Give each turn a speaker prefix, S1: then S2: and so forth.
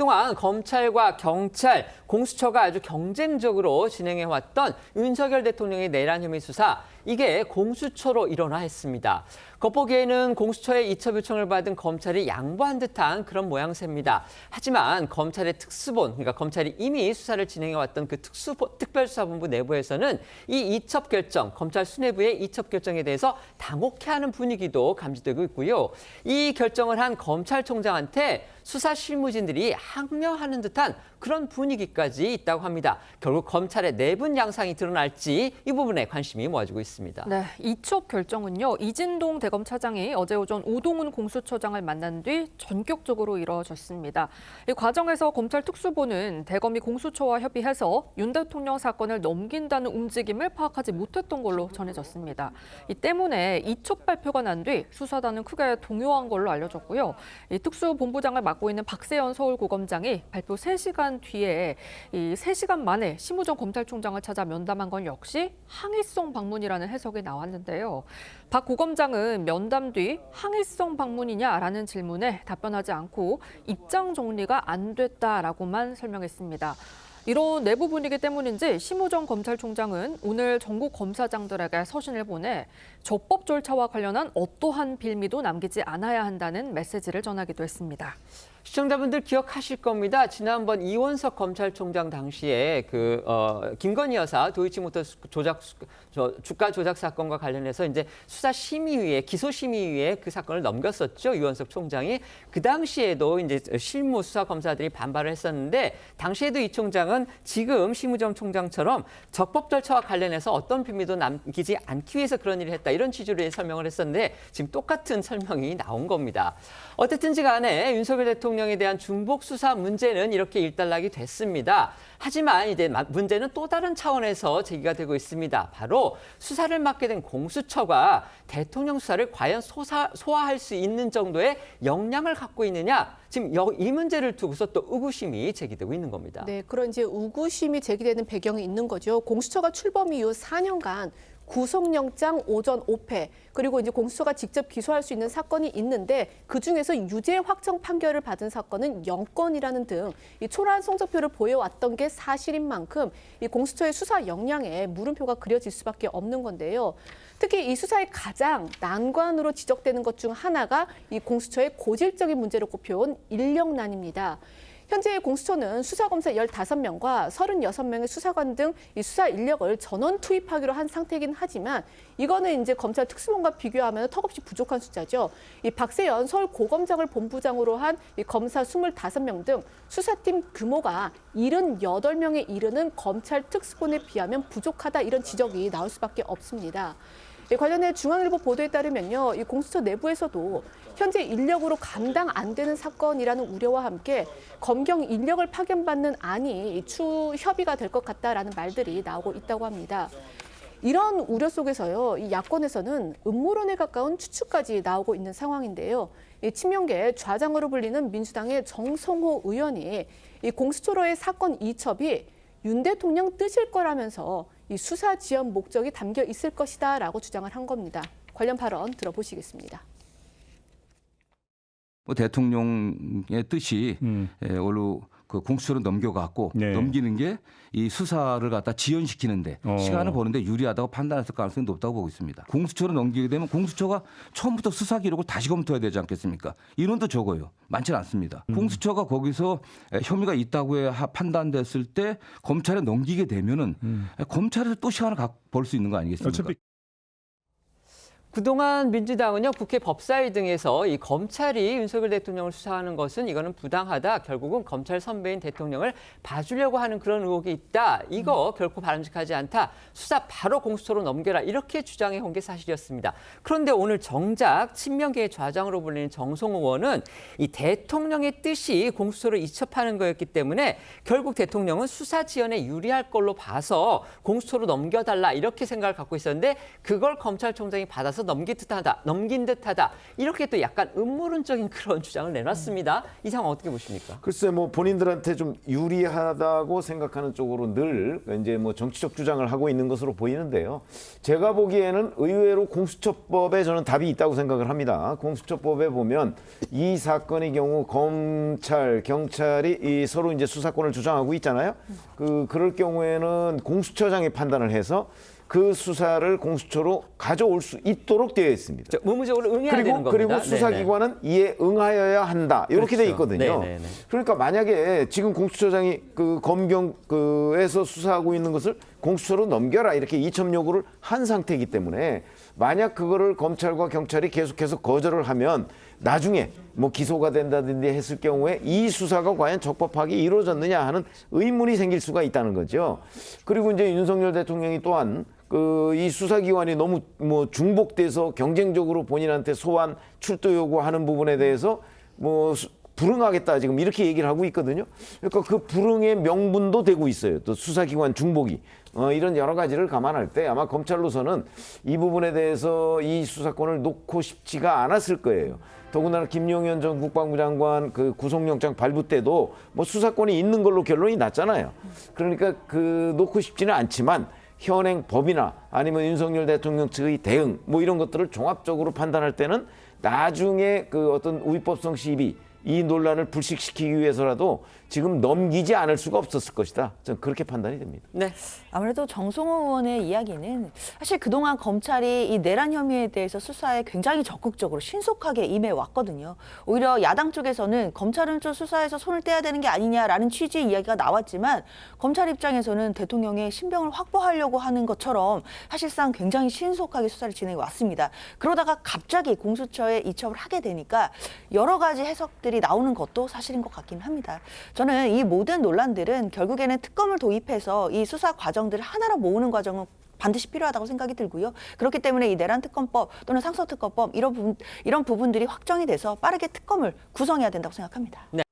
S1: 그동안 검찰과 경찰, 공수처가 아주 경쟁적으로 진행해왔던 윤석열 대통령의 내란 혐의 수사, 이게 공수처로 일원화했습니다. 겉보기에는 공수처의 이첩 요청을 받은 검찰이 양보한 듯한 그런 모양새입니다. 하지만 검찰의 특수본, 그러니까 검찰이 이미 수사를 진행해왔던 그 특별수사본부 내부에서는 이 이첩 결정, 검찰 수뇌부의 이첩 결정에 대해서 당혹해하는 분위기도 감지되고 있고요. 이 결정을 한 검찰총장한테 수사 실무진들이 항명하는 듯한 그런 분위기까지 있다고 합니다. 결국 검찰의 내분 양상이 드러날지 이 부분에 관심이 모아지고 있습니다.
S2: 네, 이첩 결정은요. 이진동 대검차장이 어제 오전 오동훈 공수처장을 만난 뒤 전격적으로 이루어졌습니다. 이 과정에서 검찰 특수본은 대검이 공수처와 협의해서 윤 대통령 사건을 넘긴다는 움직임을 파악하지 못했던 걸로 전해졌습니다. 이 때문에 이첩 발표가 난 뒤 수사단은 크게 동요한 걸로 알려졌고요. 이 특수본부장을 맡고 있는 박세현 서울고검장이 발표 3시간 뒤에 이 3시간 만에 심우정 검찰총장을 찾아 면담한 건 역시 항의성 방문이라는 해석이 나왔는데요. 박 고검장은 면담 뒤 항의성 방문이냐라는 질문에 답변하지 않고 입장 정리가 안 됐다라고만 설명했습니다. 이런 내부 분위기 때문인지 심우정 검찰총장은 오늘 전국 검사장들에게 서신을 보내 적법 절차와 관련한 어떠한 빌미도 남기지 않아야 한다는 메시지를 전하기도 했습니다.
S1: 시청자분들 기억하실 겁니다. 지난번 이원석 검찰총장 당시에 김건희 여사 도이치모터스 주가 조작 사건과 관련해서 이제 수사심의위에 기소심의위에 그 사건을 넘겼었죠. 이원석 총장이 그 당시에도 이제 실무 수사 검사들이 반발을 했었는데 당시에도 이 총장은 지금 심우정 총장처럼 적법 절차와 관련해서 어떤 빌미도 남기지 않기 위해서 그런 일을 했다 이런 취지로 설명을 했었는데 지금 똑같은 설명이 나온 겁니다. 어쨌든지 간에 윤석열 대통령에 대한 중복 수사 문제는 이렇게 일단락이 됐습니다. 하지만 이제 문제는 또 다른 차원에서 제기가 되고 있습니다. 바로 수사를 맡게 된 공수처가 대통령 수사를 과연 소화할 수 있는 정도의 역량을 갖고 있느냐. 지금 이 문제를 두고서 또 의구심이 제기되고 있는 겁니다.
S3: 네, 그런 이제 의구심이 제기되는 배경이 있는 거죠. 공수처가 출범 이후 4년간 구속영장 오전 5패, 그리고 이제 공수처가 직접 기소할 수 있는 사건이 있는데 그중에서 유죄 확정 판결을 받은 사건은 0건이라는 등 이 초라한 성적표를 보여왔던 게 사실인 만큼 이 공수처의 수사 역량에 물음표가 그려질 수밖에 없는 건데요. 특히 이 수사의 가장 난관으로 지적되는 것 중 하나가 이 공수처의 고질적인 문제로 꼽혀온 인력난입니다. 현재 공수처는 수사검사 15명과 36명의 수사관 등 이 수사 인력을 전원 투입하기로 한 상태이긴 하지만 이거는 이제 검찰 특수본과 비교하면 턱없이 부족한 숫자죠. 이 박세현 서울고검장을 본부장으로 한 이 검사 25명 등 수사팀 규모가 78명에 이르는 검찰 특수본에 비하면 부족하다 이런 지적이 나올 수밖에 없습니다. 관련해 중앙일보 보도에 따르면요, 이 공수처 내부에서도 현재 인력으로 감당 안 되는 사건이라는 우려와 함께 검경 인력을 파견받는 안이 협의가 될 것 같다라는 말들이 나오고 있다고 합니다. 이런 우려 속에서요, 이 야권에서는 음모론에 가까운 추측까지 나오고 있는 상황인데요. 이 친명계 좌장으로 불리는 민주당의 정성호 의원이 이 공수처로의 사건 이첩이 윤 대통령 뜻일 거라면서 이 수사 지연 목적이 담겨 있을 것이다라고 주장을 한 겁니다. 관련 발언 들어보시겠습니다.
S4: 대통령의 뜻이 원로 그 공수처로 넘겨갖고 넘기는 게 이 수사를 갖다 지연시키는데 시간을 버는데 유리하다고 판단했을 가능성이 높다고 보고 있습니다. 공수처로 넘기게 되면 공수처가 처음부터 수사 기록을 다시 검토해야 되지 않겠습니까? 인원도 적어요. 많지는 않습니다. 공수처가 거기서 혐의가 있다고 판단됐을 때 검찰에 넘기게 되면은 검찰에서 또 시간을 벌 수 있는 거 아니겠습니까?
S1: 그동안 민주당은요, 국회 법사위 등에서 이 검찰이 윤석열 대통령을 수사하는 것은 이거는 부당하다. 결국은 검찰 선배인 대통령을 봐주려고 하는 그런 의혹이 있다. 이거 결코 바람직하지 않다. 수사 바로 공수처로 넘겨라. 이렇게 주장해 온 게 사실이었습니다. 그런데 오늘 정작 친명계의 좌장으로 불리는 정성호 의원은 이 대통령의 뜻이 공수처로 이첩하는 거였기 때문에 결국 대통령은 수사 지연에 유리할 걸로 봐서 공수처로 넘겨달라. 이렇게 생각을 갖고 있었는데 그걸 검찰총장이 받아서 넘긴 듯하다. 이렇게 또 약간 음모론적인 그런 주장을 내놨습니다. 이 상황 어떻게 보십니까?
S5: 글쎄 뭐 본인들한테 좀 유리하다고 생각하는 쪽으로 늘 이제 뭐 정치적 주장을 하고 있는 것으로 보이는데요. 제가 보기에는 의외로 공수처법에 저는 답이 있다고 생각을 합니다. 공수처법에 보면 이 사건의 경우 검찰, 경찰이 이 서로 이제 수사권을 주장하고 있잖아요. 그럴 경우에는 공수처장이 판단을 해서 그 수사를 공수처로 가져올 수 있도록 되어 있습니다.
S1: 의무적으로 응해야 되는 겁니다.
S5: 그리고 수사기관은 이에 응하여야 한다. 이렇게 돼 있거든요.
S1: 네네네.
S5: 그러니까 만약에 지금 공수처장이 그 검경에서 수사하고 있는 것을 공수처로 넘겨라 이렇게 이첩 요구를 한 상태이기 때문에 만약 그거를 검찰과 경찰이 계속해서 거절을 하면 나중에 뭐 기소가 된다든지 했을 경우에 이 수사가 과연 적법하게 이루어졌느냐 하는 의문이 생길 수가 있다는 거죠. 그리고 이제 윤석열 대통령이 또한 이 수사기관이 너무 뭐 중복돼서 경쟁적으로 본인한테 소환, 출두 요구하는 부분에 대해서 뭐 불응하겠다 지금 이렇게 얘기를 하고 있거든요. 그러니까 그 불응의 명분도 되고 있어요. 또 수사기관 중복이. 이런 여러 가지를 감안할 때 아마 검찰로서는 이 부분에 대해서 이 수사권을 놓고 싶지가 않았을 거예요. 더군다나 김용현 전 국방부 장관 그 구속영장 발부 때도 뭐 수사권이 있는 걸로 결론이 났잖아요. 그러니까 놓고 싶지는 않지만 현행 법이나 아니면 윤석열 대통령 측의 대응 뭐 이런 것들을 종합적으로 판단할 때는 나중에 그 어떤 우위법성 시비 이 논란을 불식시키기 위해서라도 지금 넘기지 않을 수가 없었을 것이다. 저는 그렇게 판단이 됩니다.
S1: 네.
S6: 아무래도 정성호 의원의 이야기는 사실 그동안 검찰이 이 내란 혐의에 대해서 수사에 굉장히 적극적으로 신속하게 임해왔거든요. 오히려 야당 쪽에서는 검찰은 좀 수사에서 손을 떼야 되는 게 아니냐라는 취지의 이야기가 나왔지만 검찰 입장에서는 대통령의 신병을 확보하려고 하는 것처럼 사실상 굉장히 신속하게 수사를 진행해 왔습니다. 그러다가 갑자기 공수처에 이첩을 하게 되니까 여러 가지 해석들이 나오는 것도 사실인 것 같긴 합니다. 저는 이 모든 논란들은 결국에는 특검을 도입해서 이 수사 과정들을 하나로 모으는 과정은 반드시 필요하다고 생각이 들고요. 그렇기 때문에 이 내란 특검법 또는 상서 특검법 이런 부분들이 확정이 돼서 빠르게 특검을 구성해야 된다고 생각합니다.
S1: 네.